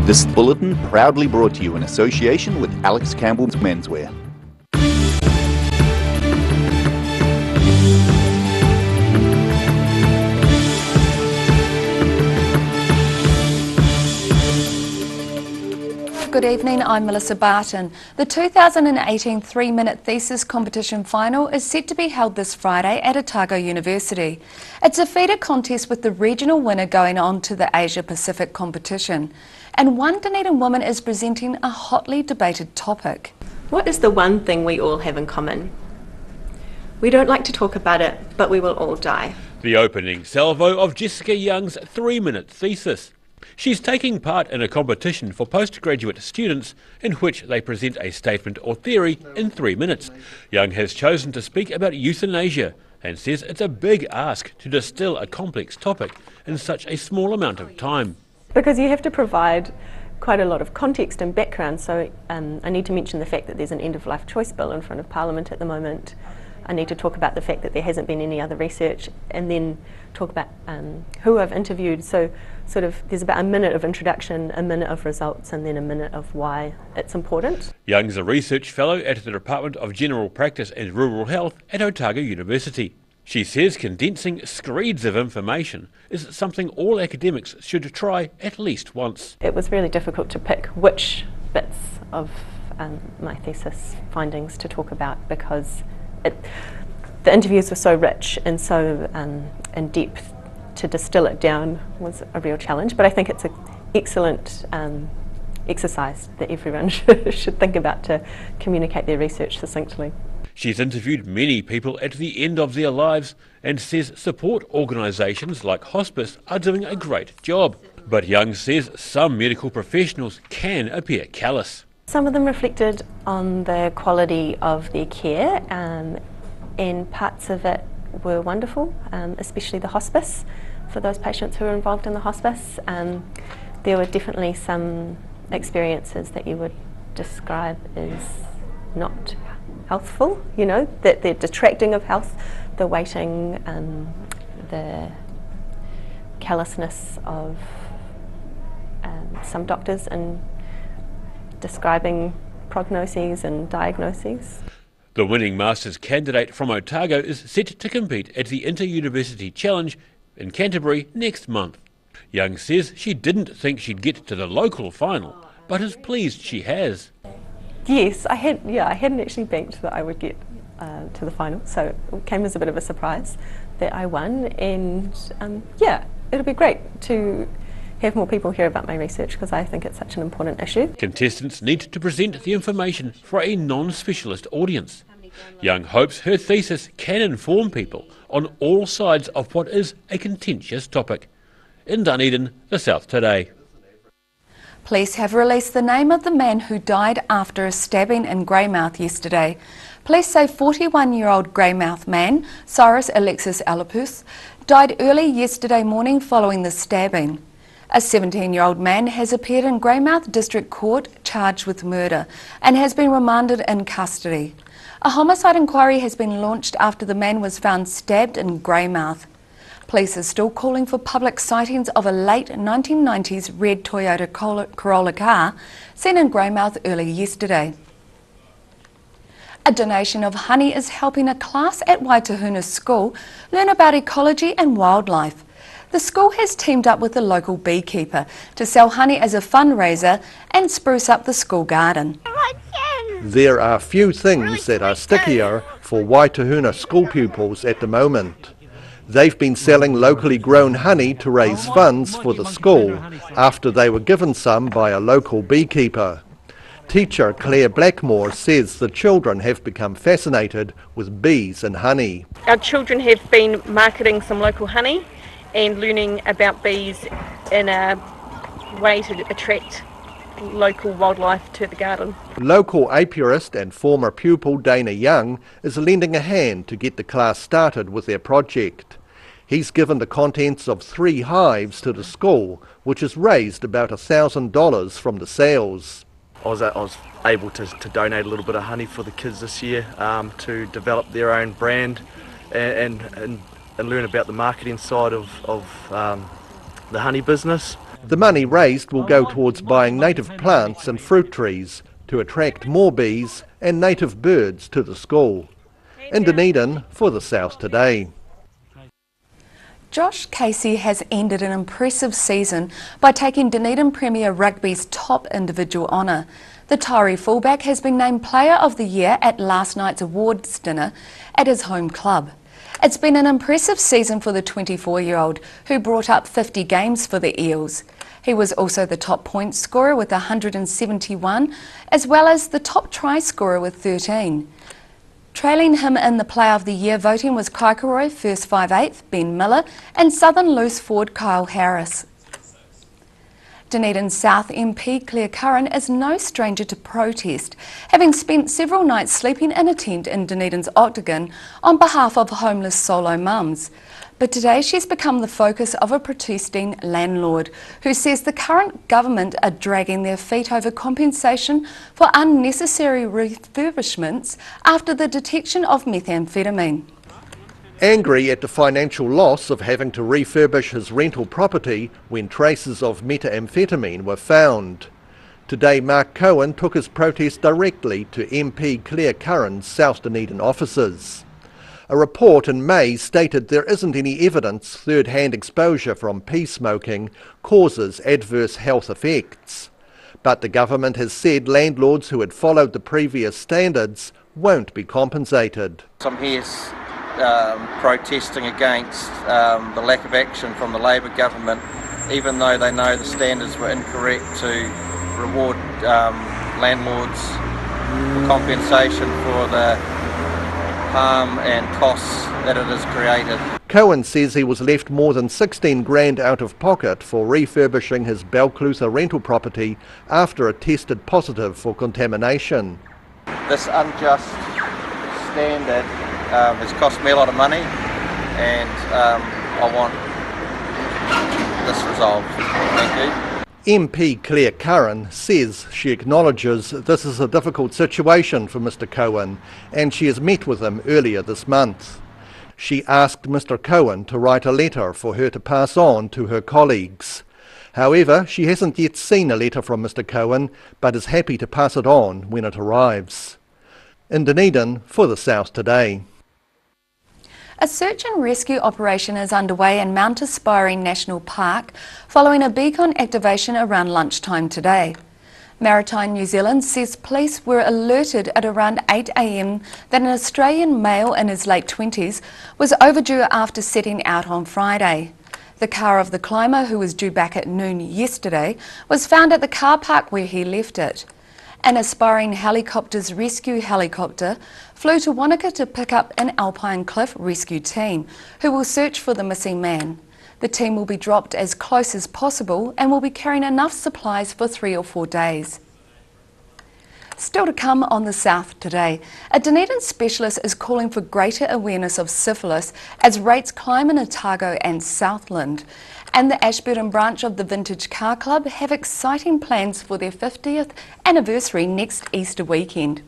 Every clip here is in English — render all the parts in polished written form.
This bulletin proudly brought to you in association with Alex Campbell's Menswear. Good evening, I'm Melissa Barton. The 2018 3-minute thesis competition final is set to be held this Friday at Otago University. It's a feeder contest with the regional winner going on to the Asia Pacific competition. And one Dunedin woman is presenting a hotly debated topic. What is the one thing we all have in common? We don't like to talk about it, but we will all die. The opening salvo of Jessica Young's 3-minute thesis. She's taking part in a competition for postgraduate students in which they present a statement or theory in 3 minutes. Young has chosen to speak about euthanasia and says it's a big ask to distill a complex topic in such a small amount of time. Because you have to provide quite a lot of context and background, so I need to mention the fact that there's an end-of-life choice bill in front of Parliament at the moment. I need to talk about the fact that there hasn't been any other research, and then talk about who I've interviewed. So sort of there's about a minute of introduction, a minute of results, and then a minute of why it's important. Young's a research fellow at the Department of General Practice and Rural Health at Otago University. She says condensing screeds of information is something all academics should try at least once. It was really difficult to pick which bits of my thesis findings to talk about, because the interviews were so rich and so in depth. To distill it down was a real challenge, but I think it's an excellent exercise that everyone should think about to communicate their research succinctly. She's interviewed many people at the end of their lives and says support organisations like hospice are doing a great job. But Young says some medical professionals can appear callous. Some of them reflected on the quality of their care, and parts of it were wonderful, especially the hospice, for those patients who were involved in the hospice. There were definitely some experiences that you would describe as not healthful, you know, that they're detracting of health, the waiting, the callousness of some doctors in describing prognoses and diagnoses. The winning Masters candidate from Otago is set to compete at the Inter-University Challenge in Canterbury next month. Young says she didn't think she'd get to the local final, but is pleased she has. Yes, I hadn't actually banked that I would get to the final, so it came as a bit of a surprise that I won, and it'll be great to have more people hear about my research, because I think it's such an important issue. Contestants need to present the information for a non-specialist audience. Young hopes her thesis can inform people on all sides of what is a contentious topic. In Dunedin, the South Today. Police have released the name of the man who died after a stabbing in Greymouth yesterday. Police say 41-year-old Greymouth man, Cyrus Alexis Alapus, died early yesterday morning following the stabbing. A 17-year-old man has appeared in Greymouth District Court charged with murder and has been remanded in custody. A homicide inquiry has been launched after the man was found stabbed in Greymouth. Police are still calling for public sightings of a late 1990s red Toyota Corolla car seen in Greymouth early yesterday. A donation of honey is helping a class at Waitahuna School learn about ecology and wildlife. The school has teamed up with a local beekeeper to sell honey as a fundraiser and spruce up the school garden. There are few things that are stickier for Waitahuna school pupils at the moment. They've been selling locally grown honey to raise funds for the school after they were given some by a local beekeeper. Teacher Claire Blackmore says the children have become fascinated with bees and honey. Our children have been marketing some local honey and learning about bees in a way to attract local wildlife to the garden. Local apiarist and former pupil Dana Young is lending a hand to get the class started with their project. He's given the contents of 3 hives to the school, which has raised about $1,000 from the sales. I was able to donate a little bit of honey for the kids this year to develop their own brand and learn about the marketing side of the honey business. The money raised will go towards buying native plants and fruit trees to attract more bees and native birds to the school. In Dunedin for the South Today. Josh Casey has ended an impressive season by taking Dunedin Premier Rugby's top individual honour. The Tauri fullback has been named Player of the Year at last night's awards dinner at his home club. It's been an impressive season for the 24-year-old who brought up 50 games for the Eels. He was also the top point scorer with 171, as well as the top try scorer with 13. Trailing him in the Player of the Year voting was Kaikorai first 5/8, Ben Miller, and Southern loose forward Kyle Harris. Dunedin South MP Claire Curran is no stranger to protest, having spent several nights sleeping in a tent in Dunedin's Octagon on behalf of homeless solo mums. But today she's become the focus of a protesting landlord who says the current government are dragging their feet over compensation for unnecessary refurbishments after the detection of methamphetamine. Angry at the financial loss of having to refurbish his rental property when traces of methamphetamine were found. Today Mark Cohen took his protest directly to MP Claire Curran's South Dunedin offices. A report in May stated there isn't any evidence third-hand exposure from pea smoking causes adverse health effects. But the government has said landlords who had followed the previous standards won't be compensated. I'm here protesting against the lack of action from the Labor government, even though they know the standards were incorrect to reward landlords for compensation for the harm and costs that it has created. Cohen says he was left more than 16 grand out of pocket for refurbishing his Balclutha rental property after it tested positive for contamination. This unjust standard has cost me a lot of money, and I want this resolved. Thank you. MP Claire Curran says she acknowledges this is a difficult situation for Mr Cohen, and she has met with him earlier this month. She asked Mr Cohen to write a letter for her to pass on to her colleagues. However, she hasn't yet seen a letter from Mr Cohen, but is happy to pass it on when it arrives. In Dunedin for the South Today. A search and rescue operation is underway in Mount Aspiring National Park following a beacon activation around lunchtime today. Maritime New Zealand says police were alerted at around 8 a.m. that an Australian male in his late 20s was overdue after setting out on Friday. The car of the climber, who was due back at noon yesterday, was found at the car park where he left it. An Aspiring Helicopters rescue helicopter flew to Wanaka to pick up an Alpine Cliff rescue team who will search for the missing man. The team will be dropped as close as possible and will be carrying enough supplies for 3 or 4 days. Still to come on the South Today, a Dunedin specialist is calling for greater awareness of syphilis as rates climb in Otago and Southland. And the Ashburton branch of the Vintage Car Club have exciting plans for their 50th anniversary next Easter weekend.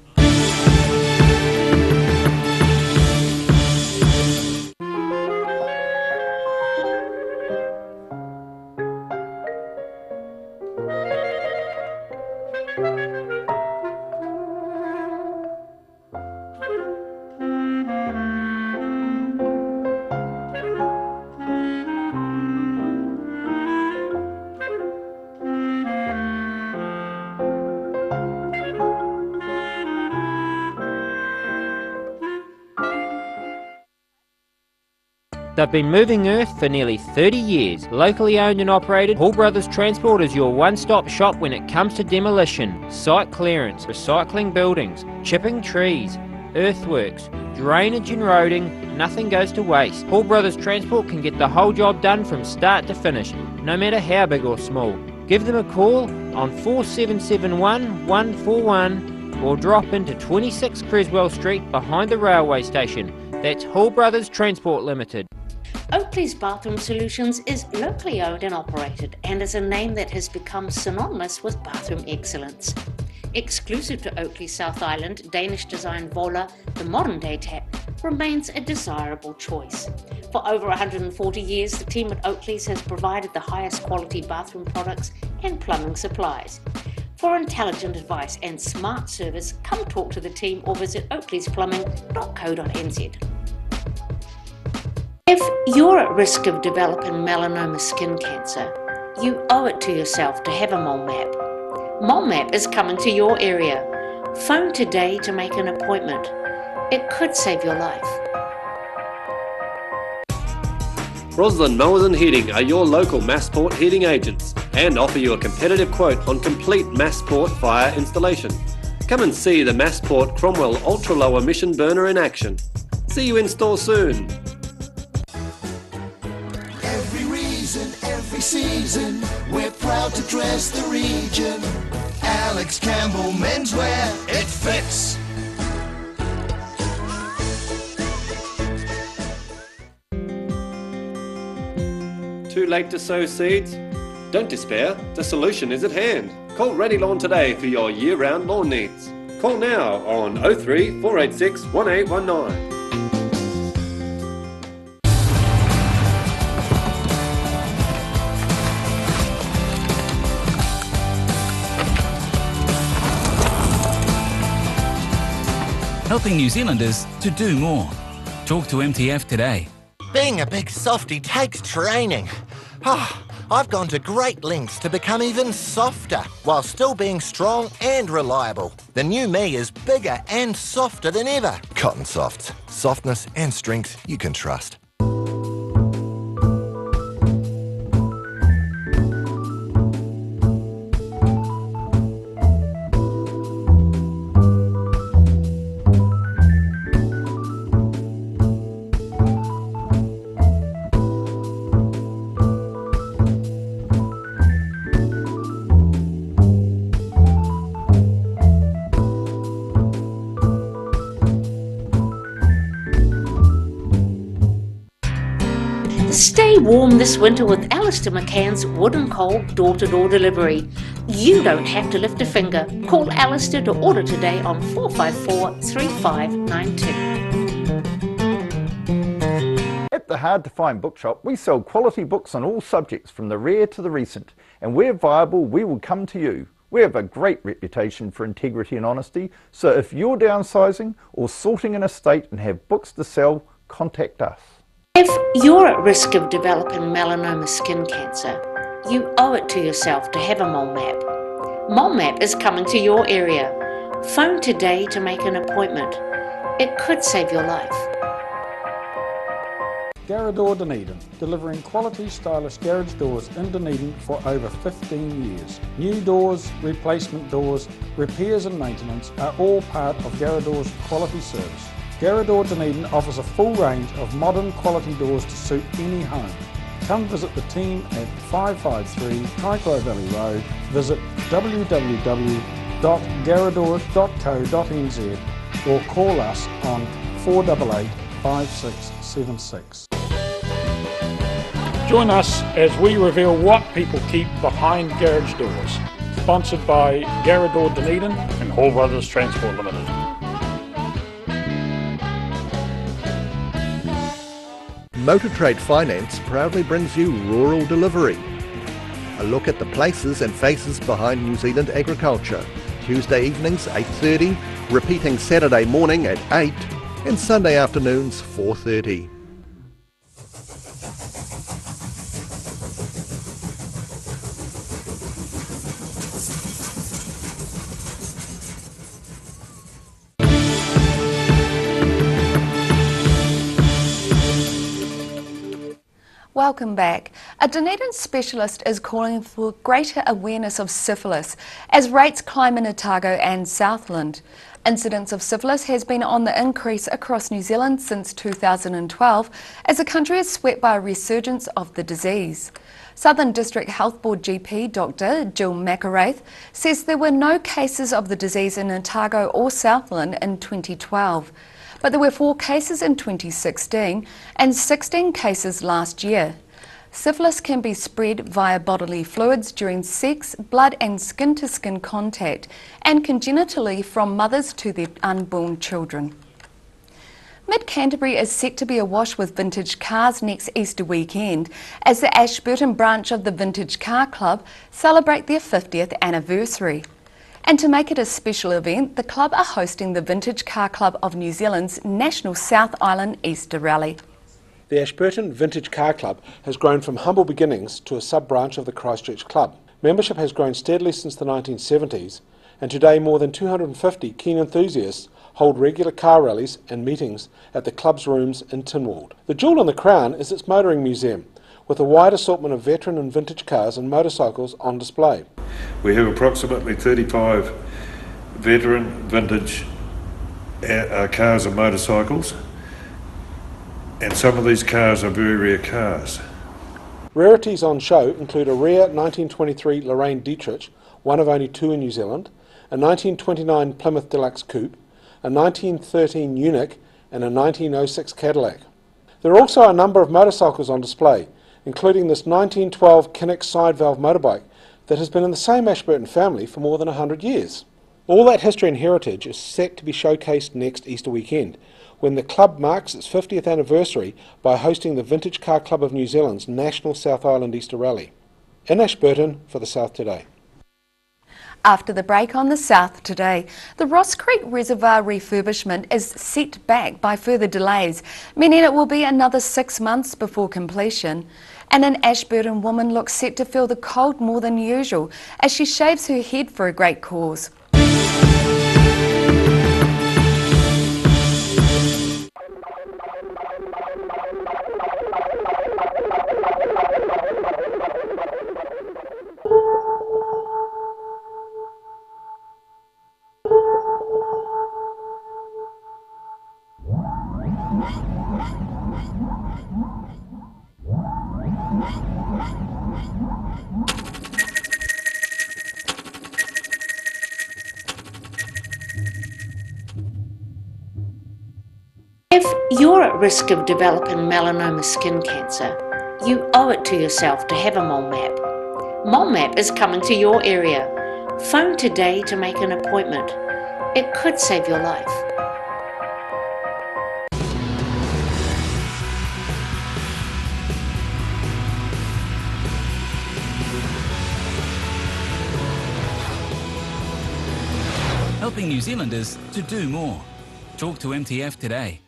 They've been moving earth for nearly 30 years. Locally owned and operated, Hall Brothers Transport is your one-stop shop when it comes to demolition, site clearance, recycling buildings, chipping trees, earthworks, drainage and roading. Nothing goes to waste. Hall Brothers Transport can get the whole job done from start to finish, no matter how big or small. Give them a call on 4771 141 or drop into 26 Creswell Street behind the railway station. That's Hall Brothers Transport Limited. Oakley's Bathroom Solutions is locally owned and operated and is a name that has become synonymous with bathroom excellence. Exclusive to Oakley South Island, Danish design Vola, the modern day tap, remains a desirable choice. For over 140 years, the team at Oakley's has provided the highest quality bathroom products and plumbing supplies. For intelligent advice and smart service, come talk to the team or visit oakleysplumbing.co.nz. If you're at risk of developing melanoma skin cancer, you owe it to yourself to have a mole map. Mole Map is coming to your area. Phone today to make an appointment. It could save your life. Roslyn Mowers and Heating are your local Massport heating agents and offer you a competitive quote on complete Massport fire installation. Come and see the Massport Cromwell Ultra Low Emission Burner in action. See you in store soon. Every reason, every season, we're proud to dress the region. Alex Campbell Menswear, it fits. Too late to sow seeds? Don't despair, the solution is at hand. Call Ready Lawn today for your year-round lawn needs. Call now on 03 486 1819. Helping New Zealanders to do more. Talk to MTF today. Being a big softie takes training. I've gone to great lengths to become even softer while still being strong and reliable. The new me is bigger and softer than ever. Cotton Softs. Softness and strength you can trust. Stay warm this winter with Alistair McCann's Wood and Coal door-to-door delivery. You don't have to lift a finger. Call Alistair to order today on 454 3592. At the Hard to Find Bookshop, we sell quality books on all subjects from the rare to the recent, and where viable, we will come to you. We have a great reputation for integrity and honesty, so if you're downsizing or sorting an estate and have books to sell, contact us. If you're at risk of developing melanoma skin cancer, you owe it to yourself to have a mole map. Mole Map is coming to your area. Phone today to make an appointment. It could save your life. Garrador Dunedin, delivering quality stylish garage doors in Dunedin for over 15 years. New doors, replacement doors, repairs and maintenance are all part of Garrador's quality service. Garrador Dunedin offers a full range of modern quality doors to suit any home. Come visit the team at 553 Kaikoura Valley Road. Visit www.garrador.co.nz or call us on 488 5676. Join us as we reveal what people keep behind garage doors. Sponsored by Garrador Dunedin and Hall Brothers Transport Limited. Motor Trade Finance proudly brings you Rural Delivery. A look at the places and faces behind New Zealand agriculture. Tuesday evenings 8:30, repeating Saturday morning at 8 and Sunday afternoons 4:30. Welcome back. A Dunedin specialist is calling for greater awareness of syphilis as rates climb in Otago and Southland. Incidence of syphilis has been on the increase across New Zealand since 2012 as the country is swept by a resurgence of the disease. Southern District Health Board GP Dr Jill McArath says there were no cases of the disease in Otago or Southland in 2012. But there were 4 cases in 2016 and 16 cases last year. Syphilis can be spread via bodily fluids during sex, blood and skin-to-skin contact, and congenitally from mothers to their unborn children. Mid-Canterbury is set to be awash with vintage cars next Easter weekend as the Ashburton branch of the Vintage Car Club celebrate their 50th anniversary. And to make it a special event, the club are hosting the Vintage Car Club of New Zealand's National South Island Easter Rally. The Ashburton Vintage Car Club has grown from humble beginnings to a sub-branch of the Christchurch Club. Membership has grown steadily since the 1970s, and today more than 250 keen enthusiasts hold regular car rallies and meetings at the club's rooms in Tynwald. The jewel in the crown is its motoring museum, with a wide assortment of veteran and vintage cars and motorcycles on display. We have approximately 35 veteran vintage cars and motorcycles, and some of these cars are very rare cars. Rarities on show include a rare 1923 Lorraine Dietrich, one of only two in New Zealand, a 1929 Plymouth Deluxe Coupe, a 1913 Unique and a 1906 Cadillac. There are also a number of motorcycles on display, including this 1912 Kinnick side valve motorbike that has been in the same Ashburton family for more than 100 years. All that history and heritage is set to be showcased next Easter weekend, when the club marks its 50th anniversary by hosting the Vintage Car Club of New Zealand's National South Island Easter Rally. In Ashburton for the South Today. After the break on the South Today, the Ross Creek Reservoir refurbishment is set back by further delays, meaning it will be another 6 months before completion. And an Ashburton woman looks set to feel the cold more than usual as she shaves her head for a great cause. If you're at risk of developing melanoma skin cancer, you owe it to yourself to have a mole map. Mole Map is coming to your area. Phone today to make an appointment. It could save your life. Helping New Zealanders to do more. Talk to MTF today.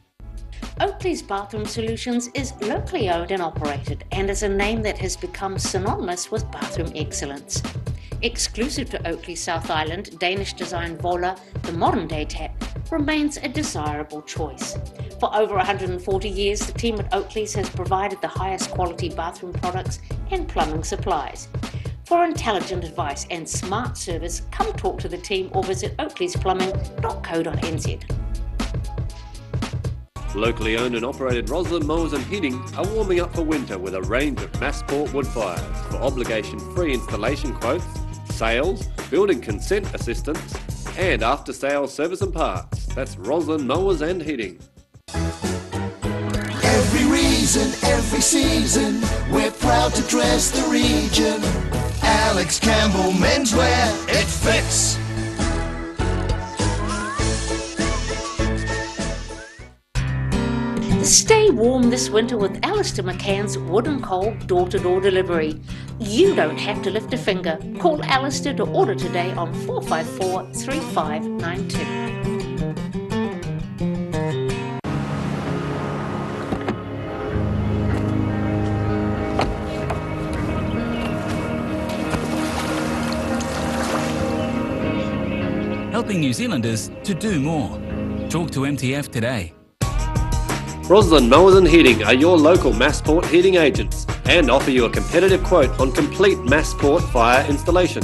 Oakley's Bathroom Solutions is locally owned and operated and is a name that has become synonymous with bathroom excellence. Exclusive to Oakley South Island, Danish design Vola, the modern day tap, remains a desirable choice. For over 140 years, the team at Oakley's has provided the highest quality bathroom products and plumbing supplies. For intelligent advice and smart service, come talk to the team or visit oakleysPlumbing.co.nz. Locally owned and operated Roslyn Mowers and Heating are warming up for winter with a range of Massport wood fires for obligation-free installation quotes, sales, building consent assistance, and after-sales service and parts. That's Roslyn Mowers and Heating. Every reason, every season, we're proud to dress the region. Alex Campbell Menswear, it fits. Stay warm this winter with Alistair McCann's Wood and Coal door-to-door delivery. You don't have to lift a finger. Call Alistair to order today on 454 3592. Helping New Zealanders to do more. Talk to MTF today. Roslyn Mowers and Heating are your local Massport heating agents and offer you a competitive quote on complete Massport fire installation.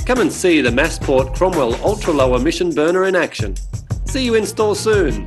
Come and see the Massport Cromwell Ultra Low Emission Burner in action. See you in store soon.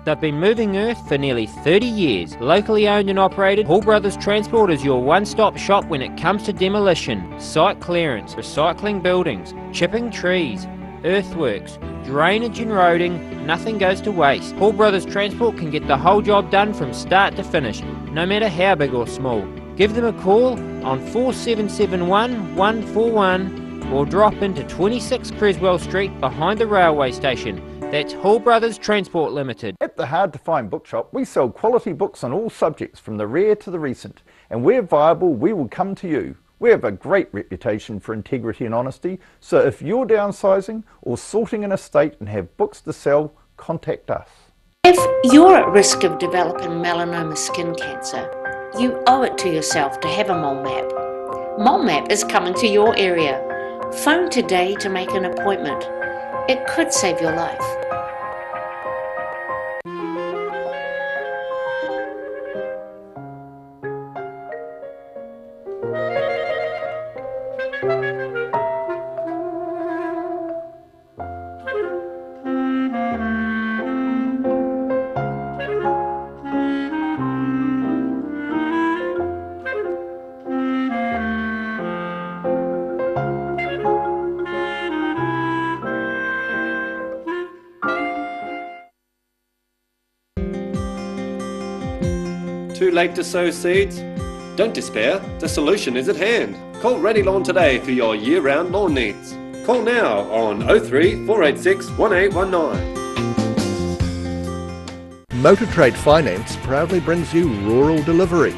They've been moving earth for nearly 30 years. Locally owned and operated, Hall Brothers Transport is your one-stop shop when it comes to demolition, site clearance, recycling buildings, chipping trees, earthworks, drainage and roading. Nothing goes to waste. Hall Brothers Transport can get the whole job done from start to finish, no matter how big or small. Give them a call on 4771 141 or drop into 26 Creswell Street behind the railway station. That's Hall Brothers Transport Limited. At the Hard to Find Bookshop, we sell quality books on all subjects from the rare to the recent. And where viable, we will come to you. We have a great reputation for integrity and honesty, so if you're downsizing or sorting an estate and have books to sell, contact us. If you're at risk of developing melanoma skin cancer, you owe it to yourself to have a mole map. Mole Map is coming to your area. Phone today to make an appointment. It could save your life. Too late to sow seeds? Don't despair, the solution is at hand. Call Ready Lawn today for your year-round lawn needs. Call now on 03 486 1819. Motor Trade Finance proudly brings you Rural Delivery.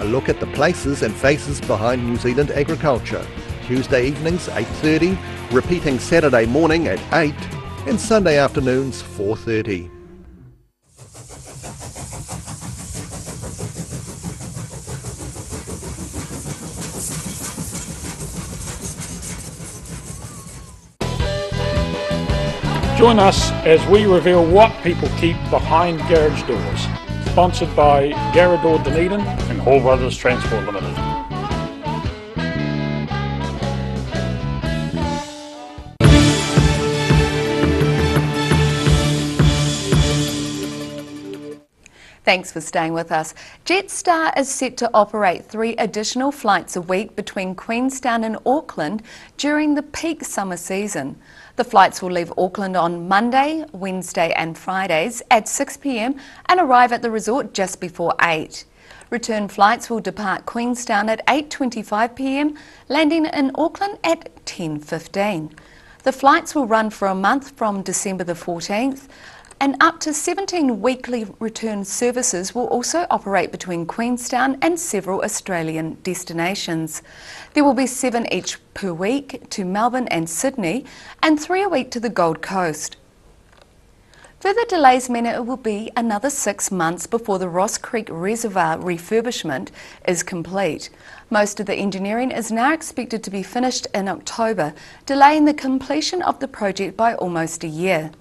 A look at the places and faces behind New Zealand agriculture. Tuesday evenings 8:30, repeating Saturday morning at 8 and Sunday afternoons 4:30. Join us as we reveal what people keep behind garage doors. Sponsored by Garrador Dunedin and Hall Brothers Transport Limited. Thanks for staying with us. Jetstar is set to operate 3 additional flights a week between Queenstown and Auckland during the peak summer season. The flights will leave Auckland on Monday, Wednesday and Fridays at 6 p.m. and arrive at the resort just before 8. Return flights will depart Queenstown at 8:25 p.m, landing in Auckland at 10:15. The flights will run for a month from December the 14th. And up to 17 weekly return services will also operate between Queenstown and several Australian destinations. There will be 7 each per week to Melbourne and Sydney, and 3 a week to the Gold Coast. Further delays mean it will be another 6 months before the Ross Creek Reservoir refurbishment is complete. Most of the engineering is now expected to be finished in October, delaying the completion of the project by almost a year.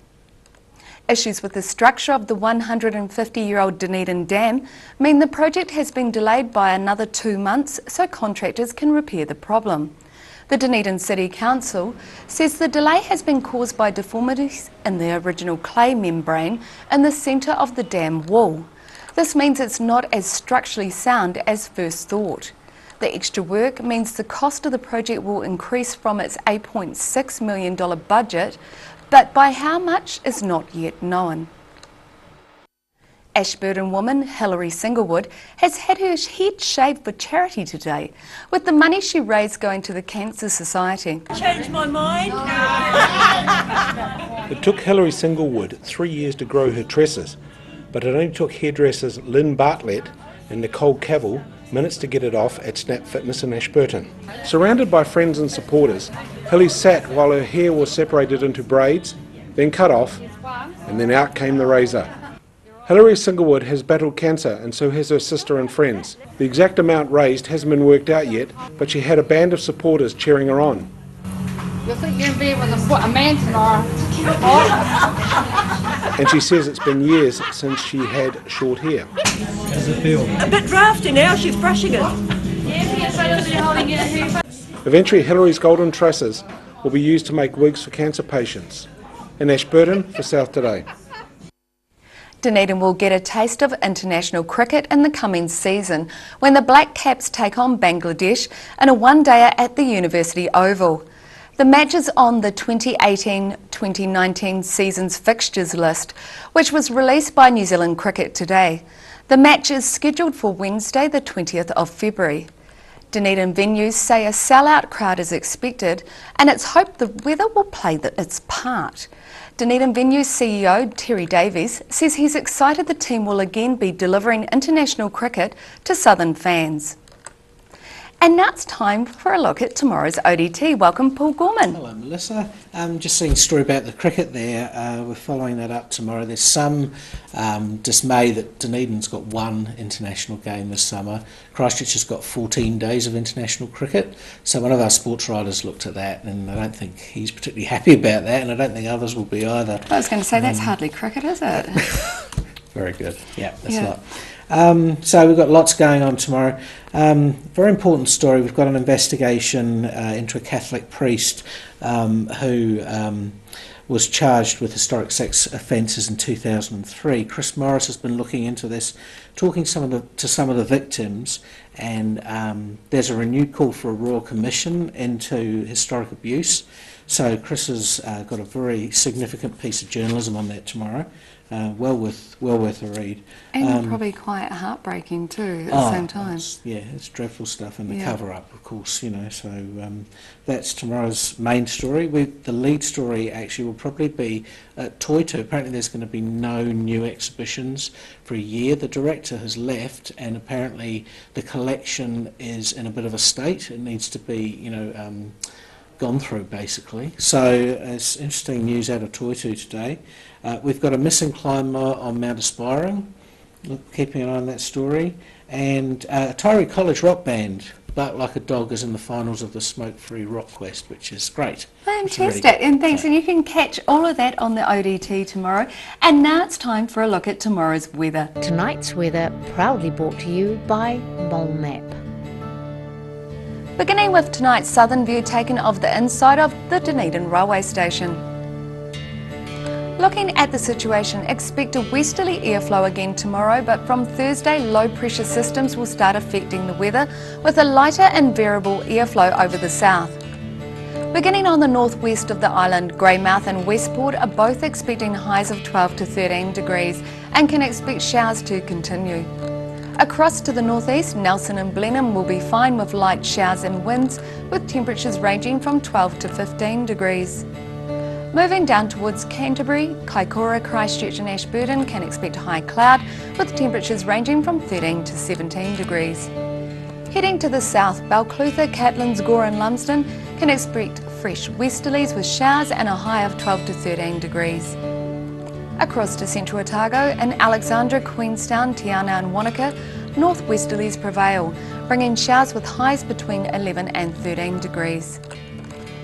Issues with the structure of the 150-year-old Dunedin Dam mean the project has been delayed by another 2 months so contractors can repair the problem. The Dunedin City Council says the delay has been caused by deformities in the original clay membrane in the centre of the dam wall. This means it's not as structurally sound as first thought. The extra work means the cost of the project will increase from its $8.6 million budget, but by how much is not yet known. Ashburton woman Hilary Singlewood has had her head shaved for charity today, with the money she raised going to the Cancer Society. Changed my mind. It took Hilary Singlewood 3 years to grow her tresses, but it only took hairdressers Lynn Bartlett and Nicole Cavill minutes to get it off at Snap Fitness in Ashburton. Surrounded by friends and supporters, Hilly sat while her hair was separated into braids, then cut off, and then out came the razor. Hilary Singlewood has battled cancer, and so has her sister and friends. The exact amount raised hasn't been worked out yet, but she had a band of supporters cheering her on. You'll think you're in bed with a man tomorrow. And she says it's been years since she had short hair. How's it feel? A bit drafty now, she's brushing it. Eventually, Hilary's golden tresses will be used to make wigs for cancer patients. In Ashburton, for South Today. Dunedin will get a taste of international cricket in the coming season when the Black Caps take on Bangladesh in a one-dayer at the University Oval. The match is on the 2018-2019 season's fixtures list, which was released by New Zealand Cricket today. The match is scheduled for Wednesday, the 20th of February. Dunedin venues say a sellout crowd is expected, and it's hoped the weather will play its part. Dunedin Venues CEO Terry Davies says he's excited the team will again be delivering international cricket to Southern fans. And now it's time for a look at tomorrow's ODT. Welcome, Paul Gorman. Hello, Melissa. Just seeing a story about the cricket there. We're following that up tomorrow. There's some dismay that Dunedin's got one international game this summer. Christchurch has got 14 days of international cricket. So one of our sports writers looked at that, and I don't think he's particularly happy about that, and I don't think others will be either. I was going to say, that's hardly cricket, is it? Very good. Yeah, that's right. So we've got lots going on tomorrow. Very important story. We've got an investigation into a Catholic priest who was charged with historic sex offences in 2003. Chris Morris has been looking into this, talking to some of the victims, and there's a renewed call for a royal commission into historic abuse. So Chris has got a very significant piece of journalism on that tomorrow. Well worth a read. And probably quite heartbreaking too at the same time. It's dreadful stuff, and the cover-up, of course, you know, so that's tomorrow's main story. The lead story actually will probably be at Toitu. Apparently there's going to be no new exhibitions for a year. The director has left, and apparently the collection is in a bit of a state. It needs to be, you know, gone through, basically. So it's interesting news out of Toitu today. We've got a missing climber on Mount Aspiring, keeping an eye on that story, and Tyree College rock band, Bark Like a Dog, is in the finals of the Smoke Free Rock Quest, which is great. Fantastic, and thanks, and you can catch all of that on the ODT tomorrow. And now it's time for a look at tomorrow's weather. Tonight's weather proudly brought to you by Mole Map. Beginning with tonight's southern view taken of the inside of the Dunedin railway station. Looking at the situation, expect a westerly airflow again tomorrow, but from Thursday low pressure systems will start affecting the weather with a lighter and variable airflow over the south. Beginning on the northwest of the island, Greymouth and Westport are both expecting highs of 12 to 13 degrees and can expect showers to continue. Across to the northeast, Nelson and Blenheim will be fine with light showers and winds, with temperatures ranging from 12 to 15 degrees. Moving down towards Canterbury, Kaikoura, Christchurch and Ashburton can expect high cloud, with temperatures ranging from 13 to 17 degrees. Heading to the south, Balclutha, Catlins, Gore and Lumsden can expect fresh westerlies with showers and a high of 12 to 13 degrees. Across to central Otago, in Alexandra, Queenstown, Te Anau and Wanaka, northwesterlies prevail, bringing showers with highs between 11 and 13 degrees.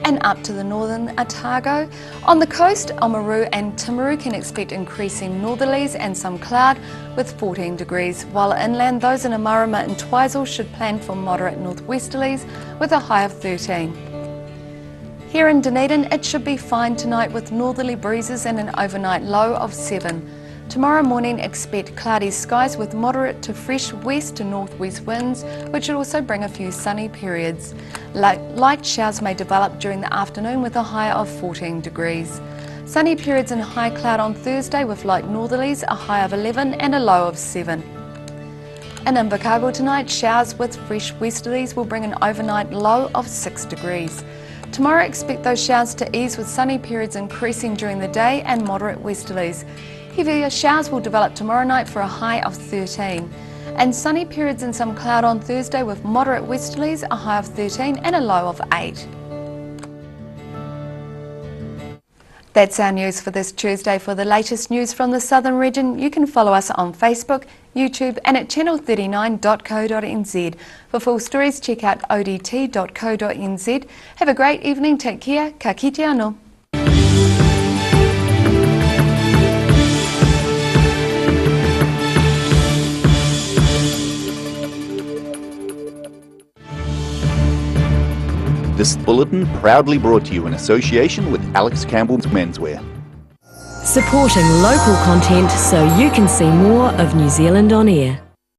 And up to the northern Otago, on the coast, Oamaru and Timaru can expect increasing northerlies and some cloud with 14 degrees, while inland those in Amarama and Twizel should plan for moderate northwesterlies with a high of 13. Here in Dunedin, it should be fine tonight with northerly breezes and an overnight low of 7. Tomorrow morning, expect cloudy skies with moderate to fresh west to northwest winds, which should also bring a few sunny periods. Light showers may develop during the afternoon with a high of 14 degrees. Sunny periods and high cloud on Thursday with light northerlies, a high of 11 and a low of 7. In Invercargill tonight, showers with fresh westerlies will bring an overnight low of 6 degrees. Tomorrow, expect those showers to ease with sunny periods increasing during the day and moderate westerlies. Heavier showers will develop tomorrow night for a high of 13. And sunny periods and some cloud on Thursday with moderate westerlies, a high of 13 and a low of 8. That's our news for this Tuesday. For the latest news from the Southern region, you can follow us on Facebook, YouTube and at channel39.co.nz. For full stories, check out odt.co.nz. Have a great evening, take care, ka kite anō. This bulletin proudly brought to you in association with Alex Campbell's Menswear. Supporting local content so you can see more of New Zealand on air.